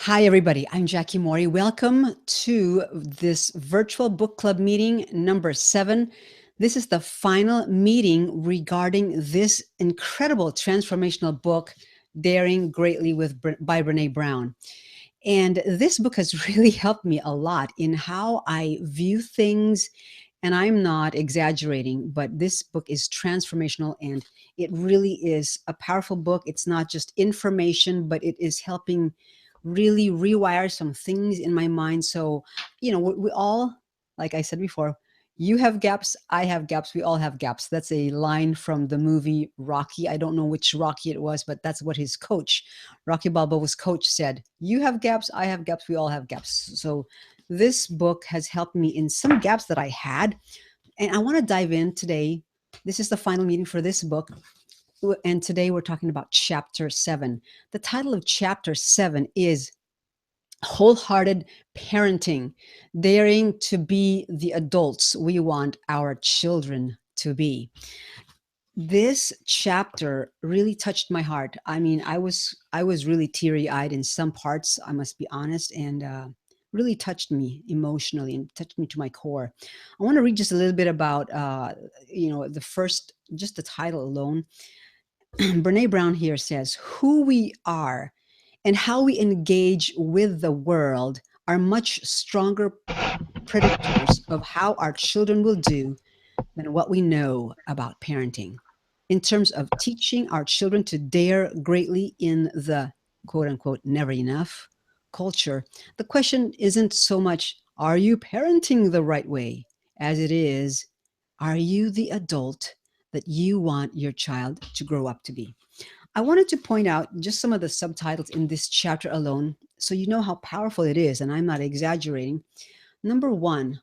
Hi, everybody. I'm Jackie Morey. Welcome to this virtual book club meeting number 7. This is the final meeting regarding this incredible transformational book, Daring Greatly by Brene Brown. And this book has really helped me a lot in how I view things. And I'm not exaggerating, but this book is transformational and it really is a powerful book. It's not just information, but it is helping really rewire some things in my mind. So, we all, like I said before, you have gaps, I have gaps, we all have gaps. That's a line from the movie Rocky. I don't know which Rocky it was, but that's what his coach, Rocky Balboa's coach, said. You have gaps, I have gaps, we all have gaps. So this book has helped me in some gaps that I had. And I want to dive in today. This is the final meeting for this book. And today we're talking about chapter 7. The title of chapter 7 is Wholehearted Parenting, Daring to Be the Adults We Want Our Children to Be. This chapter really touched my heart. I mean, I was really teary-eyed in some parts, I must be honest, and really touched me emotionally and touched me to my core. I want to read just a little bit about just the title alone. Brene Brown here says, who we are and how we engage with the world are much stronger predictors of how our children will do than what we know about parenting. In terms of teaching our children to dare greatly in the quote unquote never enough culture, the question isn't so much, are you parenting the right way, as it is, are you the adult that you want your child to grow up to be? I wanted to point out just some of the subtitles in this chapter alone so you know how powerful it is, and I'm not exaggerating. Number one,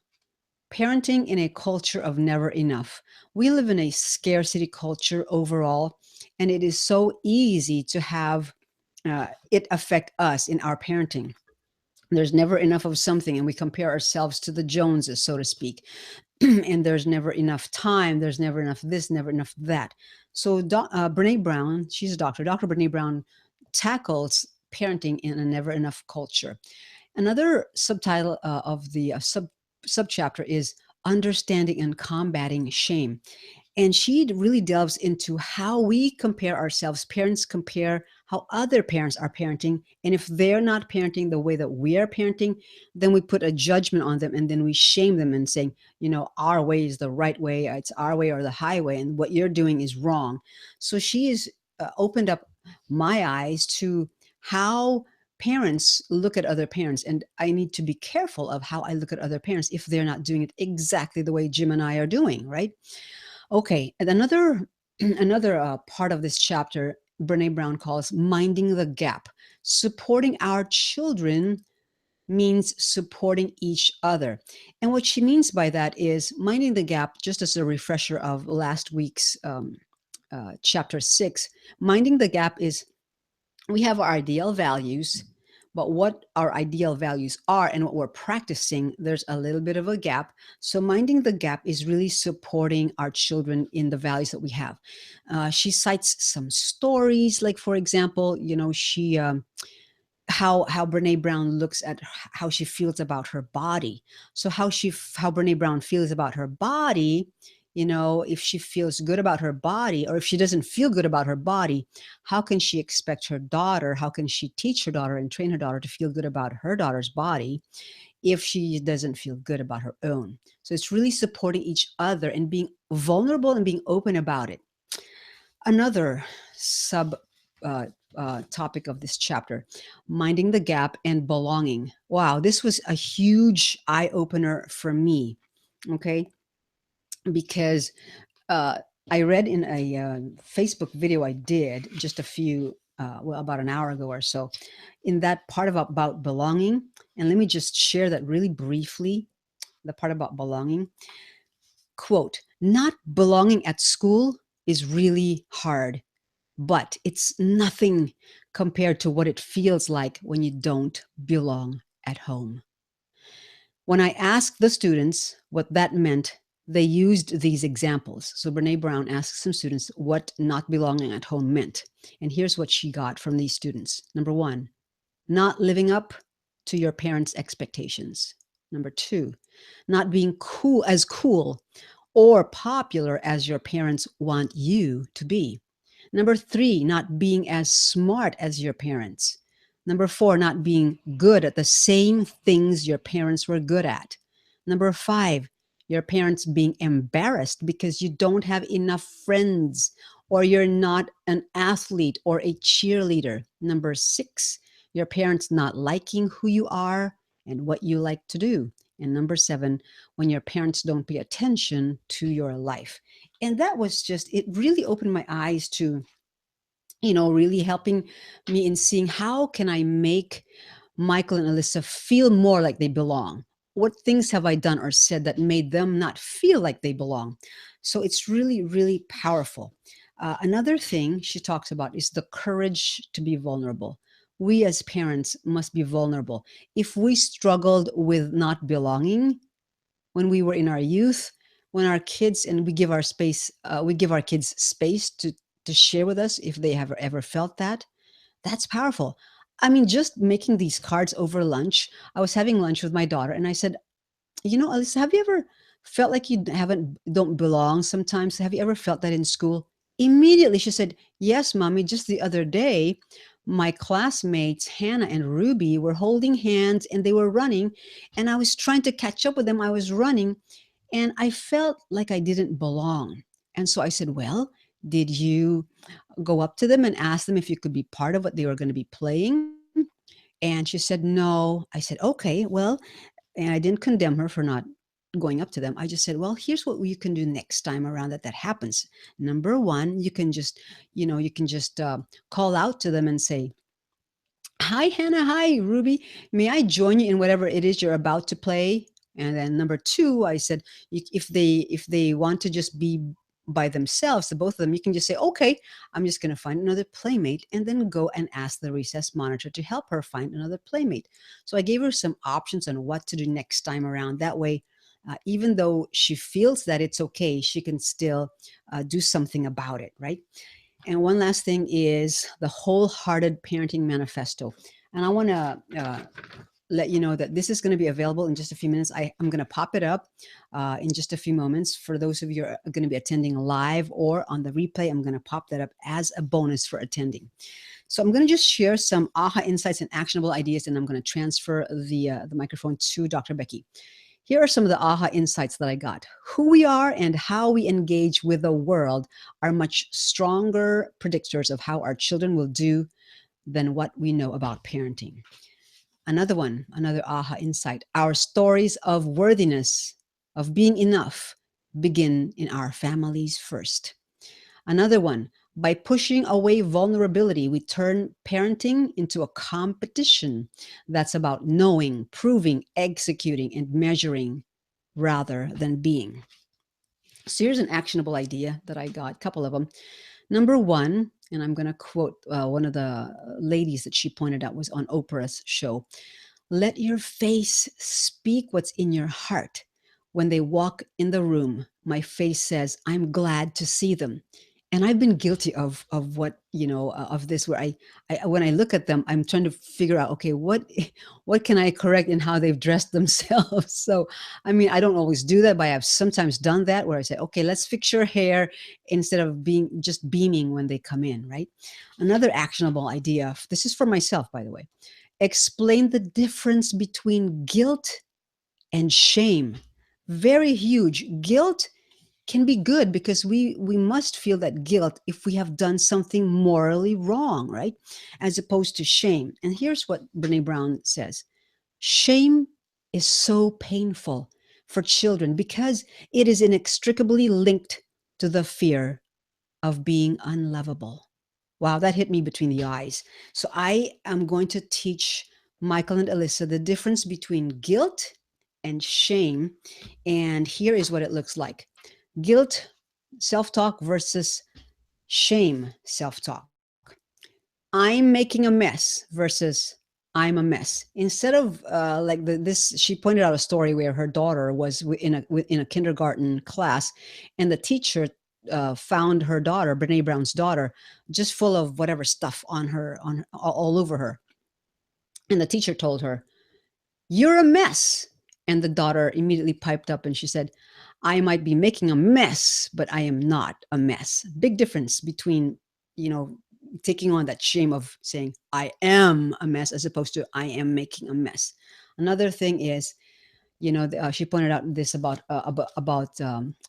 parenting in a culture of never enough. We live in a scarcity culture overall, and it is so easy to have it affect us in our parenting. There's never enough of something, and we compare ourselves to the Joneses, so to speak. And there's never enough time. There's never enough this, never enough that. So Brene Brown, she's a doctor. Dr. Brene Brown tackles parenting in a never enough culture. Another subtitle of the subchapter is understanding and combating shame. And she really delves into how we compare ourselves. Parents compare how other parents are parenting. And if they're not parenting the way that we are parenting, then we put a judgment on them and then we shame them and saying, our way is the right way. It's our way or the highway. And what you're doing is wrong. So she has opened up my eyes to how parents look at other parents. And I need to be careful of how I look at other parents if they're not doing it exactly the way Jim and I are doing, right? Okay, and another another part of this chapter, Brene Brown calls minding the gap. Supporting our children means supporting each other. And what she means by that is minding the gap, just as a refresher of last week's chapter 6, minding the gap is we have our ideal values, but what our ideal values are and what we're practicing, there's a little bit of a gap. So minding the gap is really supporting our children in the values that we have. She cites some stories, like for example, she how Brene Brown looks at how she feels about her body. So how Brene Brown feels about her body, if she feels good about her body, or if she doesn't feel good about her body, how can she expect her daughter, how can she teach her daughter and train her daughter to feel good about her daughter's body if she doesn't feel good about her own? So it's really supporting each other and being vulnerable and being open about it. Another sub topic of this chapter, minding the gap and belonging. Wow, this was a huge eye opener for me. Okay, because uh, I read in a Facebook video I did just about an hour ago or so, in that part about belonging. And let me just share that really briefly. The part about belonging. Quote, not belonging at school is really hard, but it's nothing compared to what it feels like when you don't belong at home. When I asked the students what that meant, they used these examples. So Brene Brown asked some students what not belonging at home meant. And here's what she got from these students. Number one, not living up to your parents' expectations. Number two, not being cool or popular as your parents want you to be. Number three, not being as smart as your parents. Number four, not being good at the same things your parents were good at. Number five, your parents being embarrassed because you don't have enough friends or you're not an athlete or a cheerleader. Number six, your parents not liking who you are and what you like to do. And number seven, when your parents don't pay attention to your life. And that was just, it really opened my eyes to, really helping me in seeing how can I make Michael and Alyssa feel more like they belong. What things have I done or said that made them not feel like they belong? So it's really, really powerful. Another thing she talks about is the courage to be vulnerable. We as parents must be vulnerable. If we struggled with not belonging, when we were in our youth, when our kids, and we give our kids space to share with us if they have ever felt that. That's powerful. I mean, just making these cards over lunch. I was having lunch with my daughter, and I said, Alyssa, have you ever felt like you don't belong sometimes? Have you ever felt that in school? Immediately she said, yes, mommy. Just the other day, my classmates, Hannah and Ruby, were holding hands and they were running, and I was trying to catch up with them. I was running, and I felt like I didn't belong. And so I said, well, did you go up to them and ask them if you could be part of what they were going to be playing? And she said, no. I said, okay, well, and I didn't condemn her for not going up to them. I just said, well, here's what you can do next time around that happens. Number one, you can just call out to them and say, hi, Hannah. Hi, Ruby. May I join you in whatever it is you're about to play? And then number two, I said, if they want to just be by themselves, the both of them, you can just say, okay, I'm just going to find another playmate, and then go and ask the recess monitor to help her find another playmate. So I gave her some options on what to do next time around. That way, even though she feels that it's okay, she can still do something about it, right? And one last thing is the Wholehearted Parenting Manifesto. And I want to let you know that this is going to be available in just a few minutes. I'm going to pop it up in just a few moments. For those of you who are going to be attending live or on the replay, I'm going to pop that up as a bonus for attending. So I'm going to just share some aha insights and actionable ideas, and I'm going to transfer the microphone to Dr. Becky. Here are some of the aha insights that I got. Who we are and how we engage with the world are much stronger predictors of how our children will do than what we know about parenting. Another aha insight. Our stories of worthiness, of being enough, begin in our families first. Another one, by pushing away vulnerability, we turn parenting into a competition that's about knowing, proving, executing, and measuring rather than being. So here's an actionable idea that I got, a couple of them. Number one, and I'm going to quote one of the ladies that she pointed out was on Oprah's show. Let your face speak what's in your heart. When they walk in the room, my face says, I'm glad to see them. And I've been guilty of what, of this, where I when I look at them, I'm trying to figure out, okay, what can I correct in how they've dressed themselves. So I mean, I don't always do that, but I've sometimes done that, where I say, okay, let's fix your hair, instead of being just beaming when they come in, right? Another actionable idea, this is for myself, by the way. Explain the difference between guilt and shame. Very huge. Guilt can be good because we must feel that guilt if we have done something morally wrong, right? As opposed to shame. And here's what Brene Brown says. Shame is so painful for children because it is inextricably linked to the fear of being unlovable. Wow, that hit me between the eyes. So I am going to teach Michael and Alyssa the difference between guilt and shame. And here is what it looks like. Guilt, self-talk versus shame, self-talk. I'm making a mess versus I'm a mess. Instead of she pointed out a story where her daughter was in a kindergarten class, and the teacher found her daughter, Brene Brown's daughter, just full of whatever stuff on all over her. And the teacher told her, "You're a mess." And the daughter immediately piped up and she said, "I might be making a mess, but I am not a mess." Big difference between, you know, taking on that shame of saying, "I am a mess," as opposed to "I am making a mess." Another thing is, she pointed out this about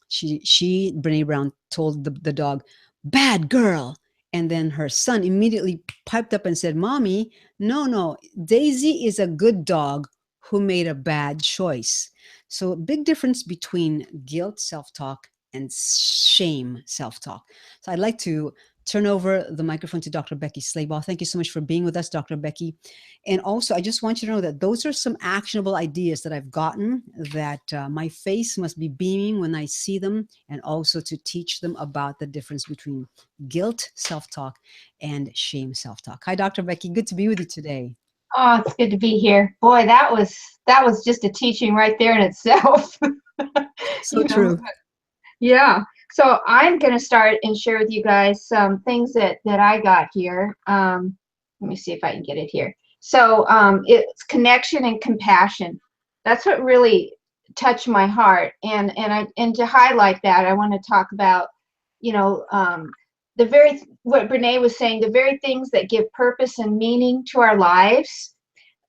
she Brene Brown told the dog, "Bad girl," and then her son immediately piped up and said, "Mommy, no, Daisy is a good dog who made a bad choice." So big difference between guilt self-talk and shame self-talk. So I'd like to turn over the microphone to Dr. Becky Slabaugh. Thank you so much for being with us, Dr. Becky. And also, I just want you to know that those are some actionable ideas that I've gotten, that my face must be beaming when I see them, and also to teach them about the difference between guilt self-talk and shame self-talk. Hi, Dr. Becky. Good to be with you today. Oh, it's good to be here. Boy, that was just a teaching right there in itself. So You know, true. yeah. So I'm going to start and share with you guys some things that I got here. Let me see if I can get it here. So it's connection and compassion. That's what really touched my heart. And to highlight that, I want to talk about, you know, what Brene was saying, the very things that give purpose and meaning to our lives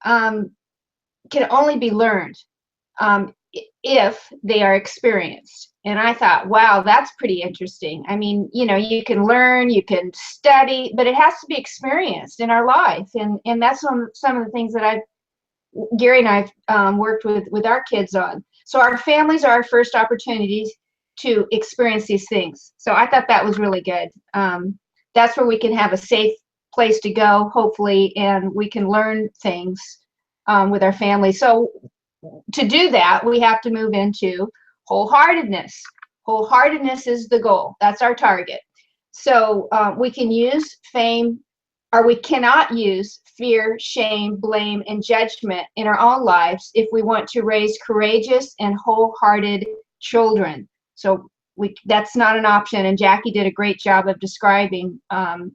um, can only be learned if they are experienced. And I thought, wow, that's pretty interesting. I mean, you can learn, you can study, but it has to be experienced in our life. And that's some of the things that Gary and I've worked with our kids on. So our families are our first opportunities to experience these things. So I thought that was really good. That's where we can have a safe place to go, hopefully, and we can learn things with our family. So to do that, we have to move into wholeheartedness. Wholeheartedness is the goal. That's our target. So we can use fame, or we cannot use fear, shame, blame, and judgment in our own lives if we want to raise courageous and wholehearted children. So that's not an option. And Jackie did a great job of describing, some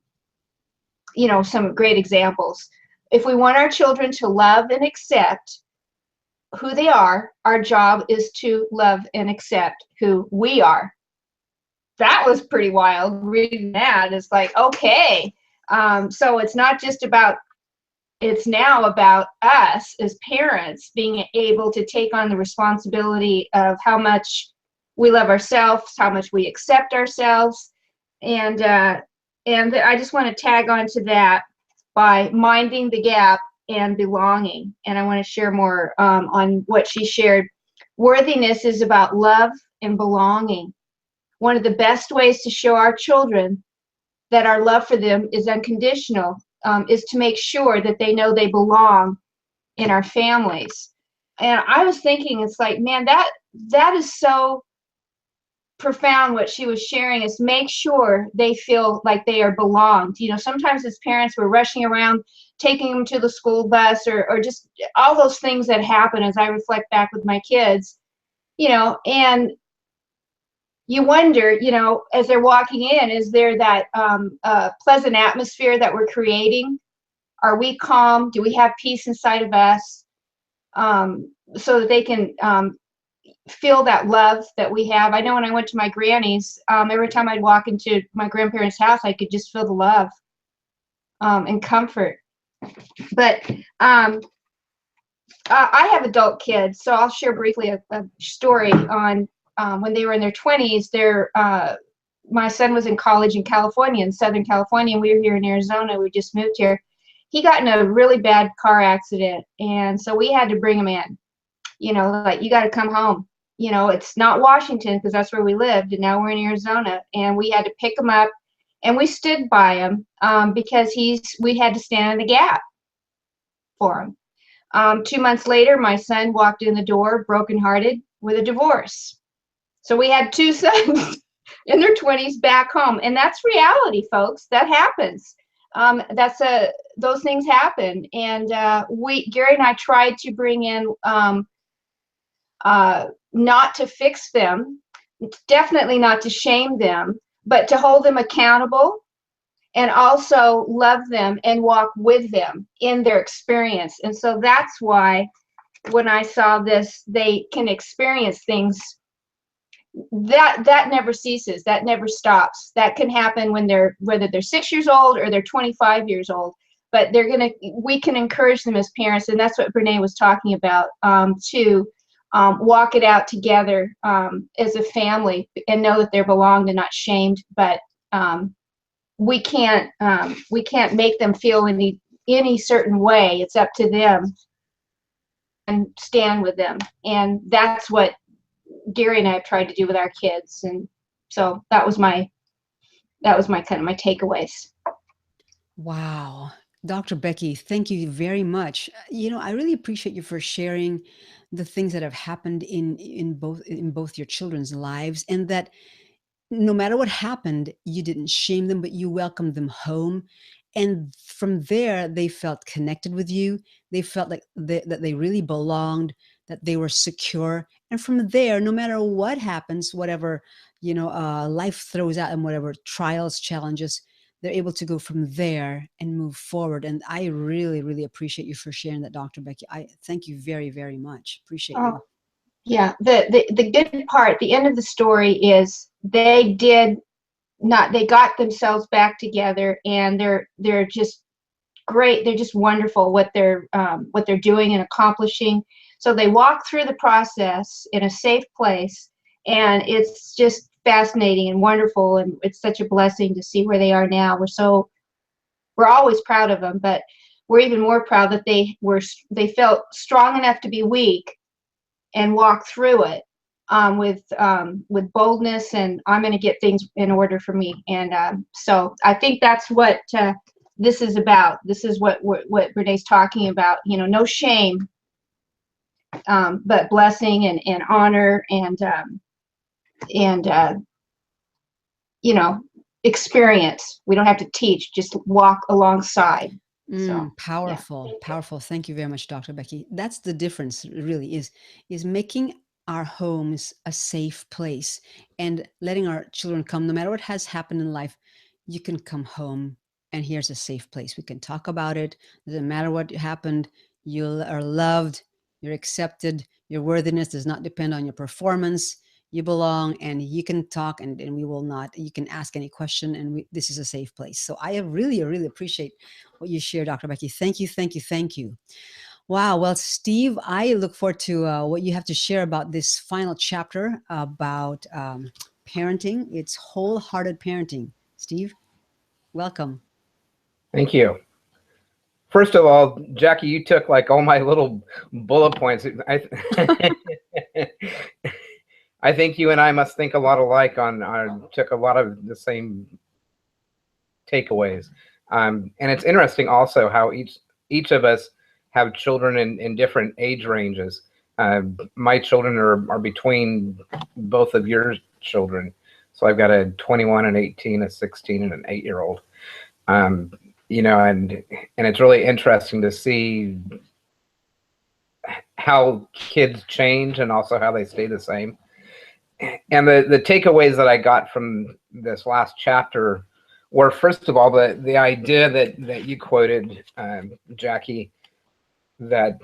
great examples. If we want our children to love and accept who they are, our job is to love and accept who we are. That was pretty wild reading that. It's like, okay. So it's now about us as parents being able to take on the responsibility of how much we love ourselves, how much we accept ourselves. And I just want to tag on to that by minding the gap and belonging. And I want to share more on what she shared. Worthiness is about love and belonging. One of the best ways to show our children that our love for them is unconditional is to make sure that they know they belong in our families. And I was thinking, it's like, man, that is so profound. What she was sharing is make sure they feel like they are belonged. Sometimes as parents, we're rushing around, taking them to the school bus, or just all those things that happen as I reflect back with my kids, and you wonder, as they're walking in, is there that pleasant atmosphere that we're creating? Are we calm? Do we have peace inside of us, so that they can feel that love that we have? I know when I went to my granny's, every time I'd walk into my grandparents' house, I could just feel the love and comfort. But I have adult kids, so I'll share briefly a story on when they were in their 20s. My son was in college in California, in Southern California, and we were here in Arizona. We just moved here. He got in a really bad car accident, and so we had to bring him in. Like, you got to come home. It's not Washington, because that's where we lived, and now we're in Arizona, and we had to pick him up, and we stood by him because we had to stand in the gap for him. 2 months later, my son walked in the door, brokenhearted, with a divorce. So we had two sons in their 20s back home, and that's reality, folks. That happens. Those things happen, and Gary and I tried to bring in not to fix them, definitely not to shame them, but to hold them accountable and also love them and walk with them in their experience. And so that's why when I saw this, they can experience things that never ceases, that never stops. That can happen when they're, whether they're 6 years old or they're 25 years old, but we can encourage them as parents, and that's what Brene was talking about, to walk it out together as a family, and know that they're belonged and not shamed. But we can't make them feel any certain way. It's up to them, and stand with them. And that's what Gary and I have tried to do with our kids. And so that was my kind of my takeaways. Wow. Dr. Becky, thank you very much. I really appreciate you for sharing the things that have happened in both your children's lives, and that no matter what happened, you didn't shame them, but you welcomed them home. And from there, they felt connected with you. They felt like that they really belonged, that they were secure. And from there, no matter what happens, whatever, life throws at them, whatever trials, challenges, they're able to go from there and move forward. And I really, really appreciate you for sharing that, Dr. Becky. I thank you very, very much. Appreciate Oh, you. yeah. The good part, the end of the story is they got themselves back together, and they're just great. They're just wonderful what they're doing and accomplishing. So they walk through the process in a safe place, and it's just fascinating and wonderful, and it's such a blessing to see where they are now. We're always proud of them, but we're even more proud that they felt strong enough to be weak and walk through it with boldness, and I'm going to get things in order for me. And so I think that's what this is about. This is what Renee's talking about. No shame, but blessing and honor, and experience. We don't have to teach; just walk alongside. So yeah, Powerful, thank you. powerful. Thank you very much, Dr. Becky. That's the difference, really, is making our homes a safe place and letting our children come, no matter what has happened in life. You can come home, and here's a safe place. We can talk about it. Doesn't matter what happened. You are loved. You're accepted. Your worthiness does not depend on your performance. You belong, and you can talk, and we will not. You can ask any question, and this is a safe place. So I really, really appreciate what you share, Dr. Becky. Thank you, thank you, thank you. Wow. Well, Steve, I look forward to what you have to share about this final chapter about parenting. It's wholehearted parenting. Steve, welcome. Thank you. First of all, Jackie, you took like all my little bullet points. I think you and I must think a lot alike took a lot of the same takeaways. And it's interesting also how each of us have children in different age ranges. My children are between both of your children. So I've got a 21, an 18, a 16, and an 8-year-old. And it's really interesting to see how kids change and also how they stay the same. And the takeaways that I got from this last chapter were, first of all, the idea that you quoted, Jackie, that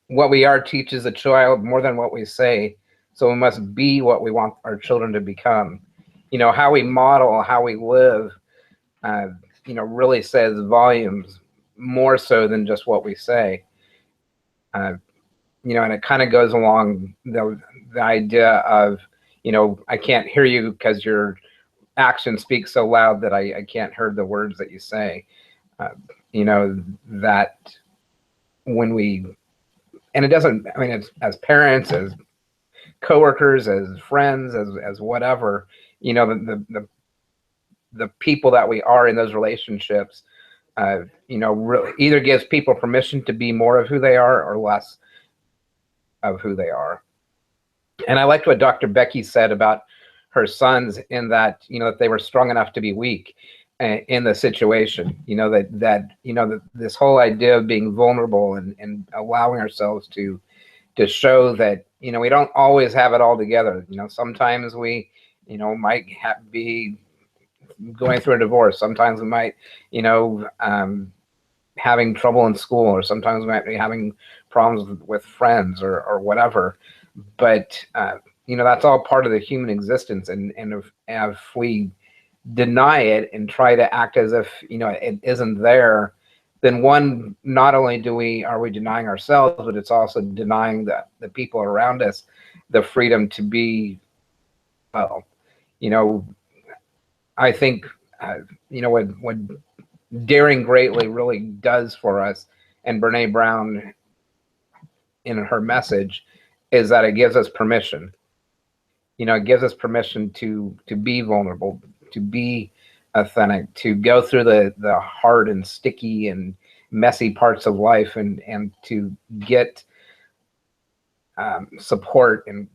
what we are teaches a child more than what we say. So we must be what we want our children to become. How we model, how we live, really says volumes, more so than just what we say. And it kind of goes along the idea of, I can't hear you because your action speaks so loud that I can't hear the words that you say. That when and it doesn't, it's as parents, as coworkers, as friends, as whatever, the people that we are in those relationships, really either gives people permission to be more of who they are or less of who they are. And I liked what Dr. Becky said about her sons, in that, that they were strong enough to be weak in the situation, that this whole idea of being vulnerable and allowing ourselves to show that, we don't always have it all together. Sometimes we, might be going through a divorce. Sometimes we might, you know, having trouble in school, or sometimes we might be having problems with friends or whatever. But you know, that's all part of the human existence, and if we deny it and try to act as if, you know, it isn't there, then one, not only are we denying ourselves, but it's also denying the people around us the freedom to be well. You know, I think you know what daring greatly really does for us, and Brene Brown in her message, is that it gives us permission. You know, it gives us permission to be vulnerable, to be authentic, to go through the hard and sticky and messy parts of life, and to get support and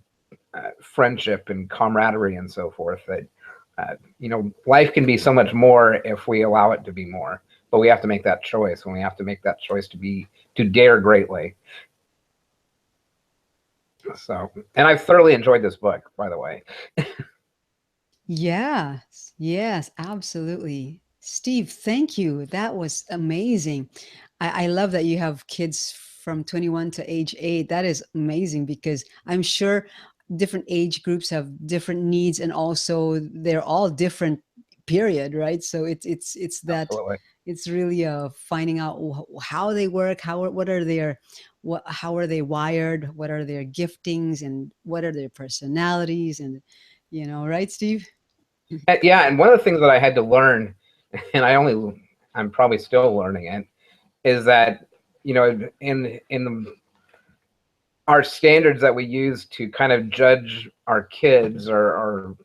friendship and camaraderie and so forth. That you know, life can be so much more if we allow it to be more. But we have to make that choice, and we have to make that choice to dare greatly. So, and I've thoroughly enjoyed this book, by the way. Yes, yes, absolutely. Steve, thank you. That was amazing. I love that you have kids from 21 to age 8. That is amazing because I'm sure different age groups have different needs and also they're all different period, right? So it's that Absolutely. it's really finding out how they work, what are their how are they wired, what are their giftings and what are their personalities and right, Steve? Yeah, and one of the things that I had to learn, and I'm probably still learning it, is that, you know, in our standards that we use to kind of judge our kids or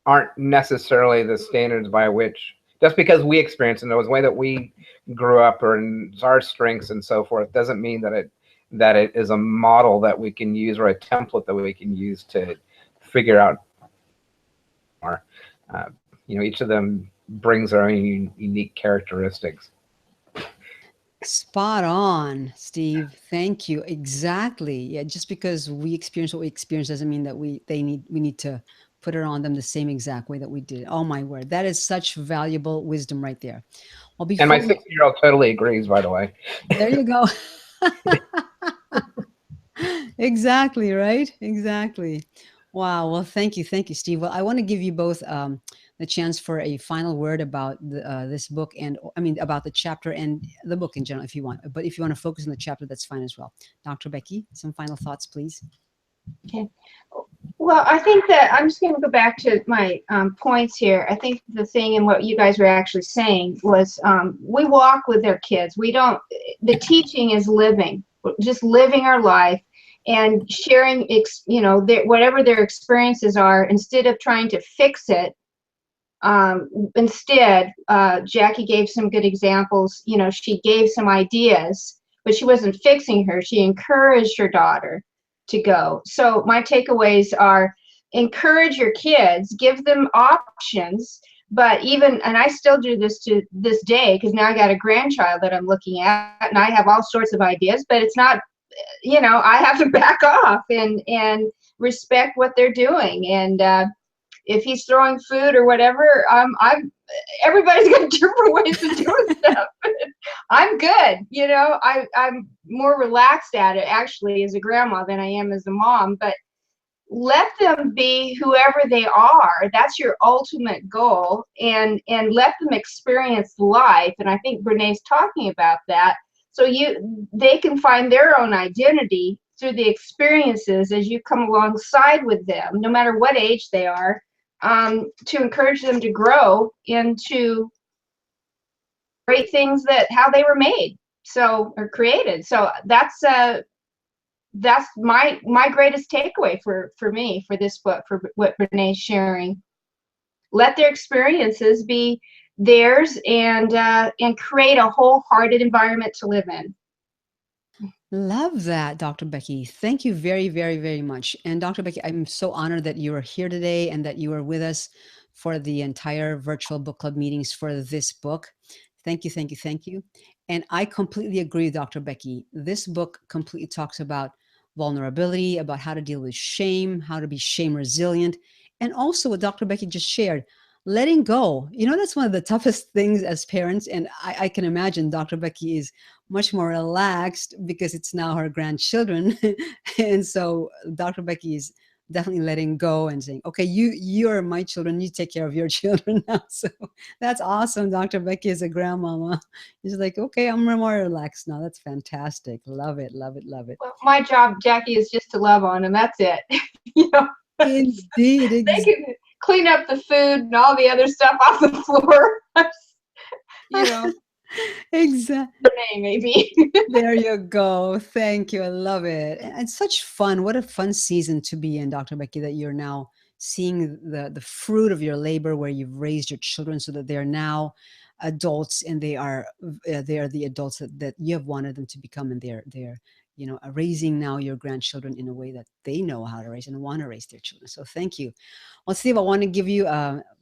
aren't necessarily the standards by which, just because we experience in those way that we grew up or in our strengths and so forth, doesn't mean that it is a model that we can use or a template that we can use to figure out more. Uh, you know, each of them brings their own unique characteristics. Spot on, Steve. Thank you. Exactly. Yeah, just because we experience what we experience doesn't mean that we need to put it on them the same exact way that we did. Oh my word. That is such valuable wisdom right there. Well, And my before we 60-year-old totally agrees, by the way. there you go. Exactly, right? Exactly. Wow. Well, thank you. Thank you, Steve. Well, I want to give you both the chance for a final word about this book and, I mean, about the chapter and the book in general, if you want. But if you want to focus on the chapter, that's fine as well. Dr. Becky, some final thoughts, please. Okay. Well, I think that I'm just going to go back to my points here. I think the thing and what you guys were actually saying was we walk with their kids. We don't, the teaching is living, just living our life and sharing, whatever their experiences are, instead of trying to fix it. Instead, Jackie gave some good examples. You know, she gave some ideas, but she wasn't fixing her. She encouraged her daughter to go. So my takeaways are: encourage your kids, give them options. But even, and I still do this to this day, because now I got a grandchild that I'm looking at, and I have all sorts of ideas, but it's not, I have to back off and respect what they're doing. And if he's throwing food or whatever, everybody's got different ways of doing stuff. I'm good, I'm more relaxed at it actually as a grandma than I am as a mom. But let them be whoever they are. That's your ultimate goal, and let them experience life. And I think Brené's talking about that. So they can find their own identity through the experiences as you come alongside with them, no matter what age they are, to encourage them to grow into great things that how they were made, so, or created. So that's my greatest takeaway for me for this book, for what Brené's sharing. Let their experiences be theirs, and create a wholehearted environment to live in. Love that, Dr. Becky. Thank you very, very, very much. And Dr. Becky, I'm so honored that you are here today and that you are with us for the entire virtual book club meetings for this book. Thank you, thank you, thank you. And I completely agree, Dr. Becky. This book completely talks about vulnerability, about how to deal with shame, how to be shame resilient, and also what Dr. Becky just shared. letting go. That's one of the toughest things as parents. And I can imagine Dr. Becky is much more relaxed because it's now her grandchildren. And so Dr. Becky is definitely letting go and saying, okay, you are my children, you take care of your children now. So that's awesome. Dr. Becky is a grandmama. She's like, okay, I'm more relaxed now. That's fantastic. Love it, love it, love it. Well, my job, Jackie, is just to love on them. That's it. you know, Indeed. they can clean up the food and all the other stuff off the floor. you know, Exactly. the name maybe. There you go. Thank you. I love it. And it's such fun. What a fun season to be in, Dr. Becky, that you're now seeing the fruit of your labor where you've raised your children so that they're now adults and they are the adults that you have wanted them to become, and they're raising now your grandchildren in a way that they know how to raise and want to raise their children. So thank you. Well, Steve, I want to give you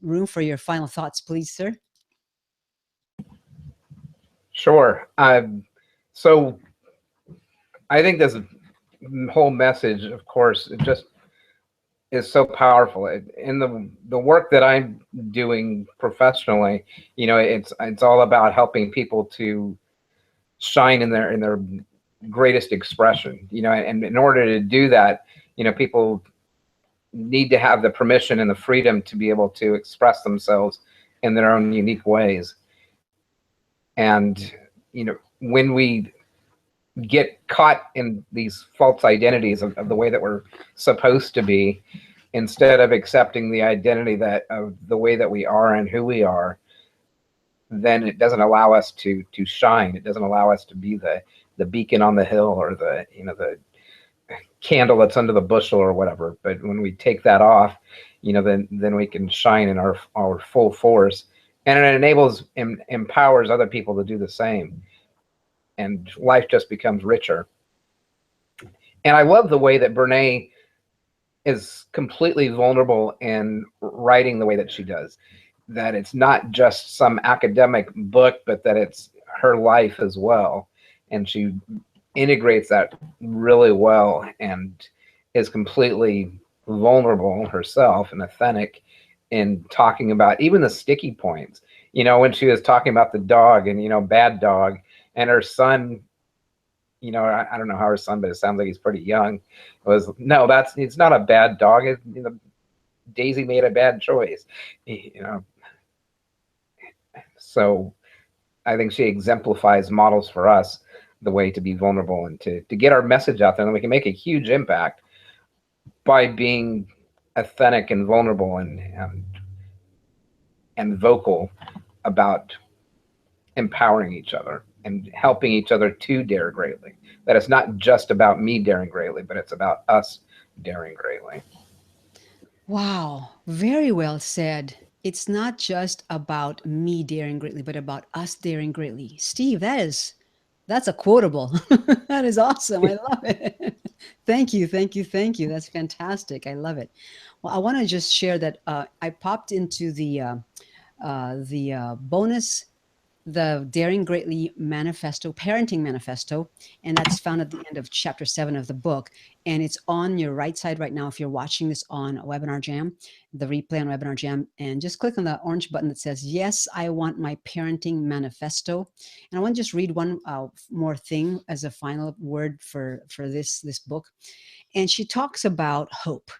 room for your final thoughts, please, sir. Sure. So I think this whole message, of course, it just is so powerful. In the work that I'm doing professionally, it's all about helping people to shine in their greatest expression. And in order to do that, people need to have the permission and the freedom to be able to express themselves in their own unique ways. And when we get caught in these false identities of the way that we're supposed to be, instead of accepting the identity of the way that we are and who we are, then it doesn't allow us to shine. It doesn't allow us to be the beacon on the hill, or the candle that's under the bushel or whatever. But when we take that off, then we can shine in our full force, and it empowers other people to do the same, and life just becomes richer. And I love the way that Brene is completely vulnerable in writing the way that she does, that it's not just some academic book, but that it's her life as well. And she integrates that really well and is completely vulnerable herself and authentic in talking about even the sticky points. When she was talking about the dog and, bad dog, and her son, I don't know how her son, but it sounds like he's pretty young. It's not a bad dog. Daisy made a bad choice, So I think she exemplifies models for us the way to be vulnerable and to get our message out there, and we can make a huge impact by being authentic and vulnerable and vocal about empowering each other and helping each other to dare greatly. That it's not just about me daring greatly, but it's about us daring greatly. Wow, very well said. It's not just about me daring greatly, but about us daring greatly. Steve, that's a quotable. That is awesome. I love it. Thank you, thank you, thank you. That's fantastic. I love it. Well, I want to just share that I popped into the bonus, the Daring Greatly Manifesto, Parenting Manifesto, and that's found at the end of chapter 7 of the book. And it's on your right side right now if you're watching this on Webinar Jam, the replay on Webinar Jam, and just click on the orange button that says, yes, I want my Parenting Manifesto. And I want to just read one more thing as a final word for this book. And she talks about hope.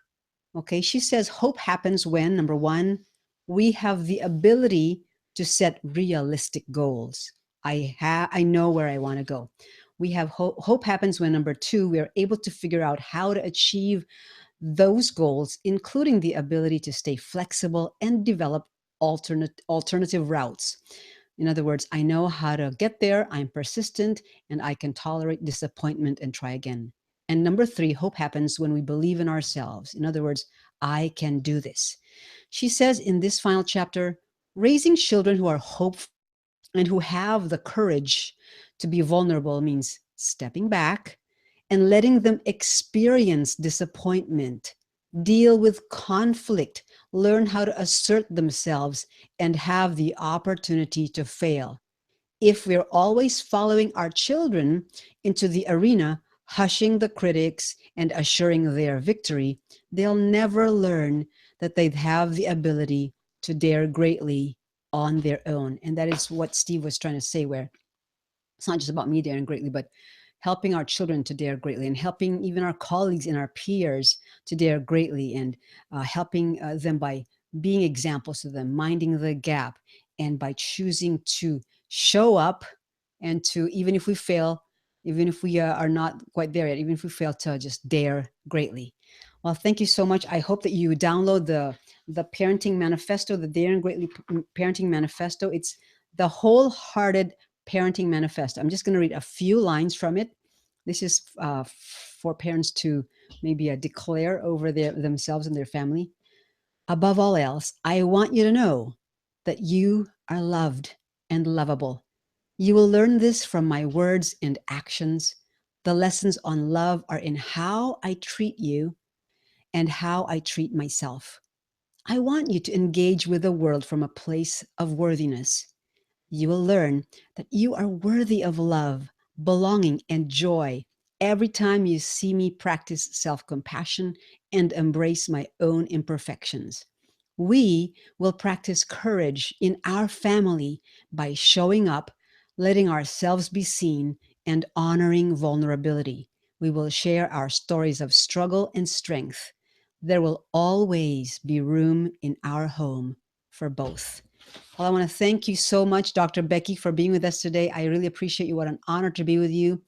Okay, she says hope happens when, number one, we have the ability to set realistic goals. I know where I want to go. We have hope happens when, number two, we are able to figure out how to achieve those goals, including the ability to stay flexible and develop alternative routes. In other words, I know how to get there, I'm persistent, and I can tolerate disappointment and try again. And number three, hope happens when we believe in ourselves. In other words, I can do this. She says in this final chapter, raising children who are hopeful and who have the courage to be vulnerable means stepping back and letting them experience disappointment, deal with conflict, learn how to assert themselves, and have the opportunity to fail. If we're always following our children into the arena, hushing the critics and assuring their victory, they'll never learn that they have the ability to dare greatly on their own. And that is what Steve was trying to say, where it's not just about me daring greatly, but helping our children to dare greatly, and helping even our colleagues and our peers to dare greatly, and helping them by being examples to them, minding the gap, and by choosing to show up, and to, even if we fail, even if we are not quite there yet, even if we fail, to just dare greatly. Well, thank you so much. I hope that you download the parenting manifesto, the Daring Greatly parenting manifesto. It's the wholehearted parenting manifesto. I'm just going to read a few lines from it. This is for parents to maybe declare over themselves and their family. Above all else, I want you to know that you are loved and lovable. You will learn this from my words and actions. The lessons on love are in how I treat you and how I treat myself. I want you to engage with the world from a place of worthiness. You will learn that you are worthy of love, belonging, and joy every time you see me practice self compassion and embrace my own imperfections. We will practice courage in our family by showing up, letting ourselves be seen, and honoring vulnerability. We will share our stories of struggle and strength. There will always be room in our home for both. Well, I want to thank you so much, Dr. Becky, for being with us today. I really appreciate you. What an honor to be with you.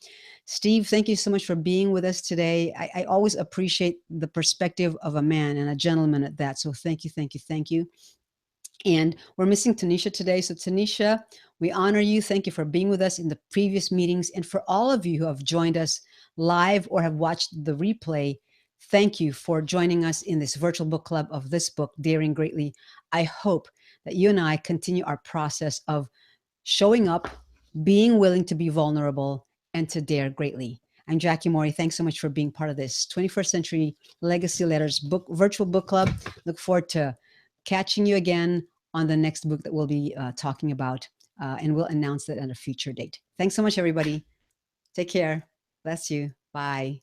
Steve, thank you so much for being with us today. I always appreciate the perspective of a man, and a gentleman at that. So thank you, thank you, thank you. And we're missing Tanisha today. So Tanisha, we honor you. Thank you for being with us in the previous meetings. And for all of you who have joined us live or have watched the replay, thank you for joining us in this virtual book club of this book, Daring Greatly. I hope that you and I continue our process of showing up, being willing to be vulnerable, and to dare greatly. I'm Jackie Morey. Thanks so much for being part of this 21st Century Legacy Letters book virtual book club. Look forward to catching you again on the next book that we'll be talking about, and we'll announce that at a future date. Thanks so much, everybody. Take care. Bless you. Bye.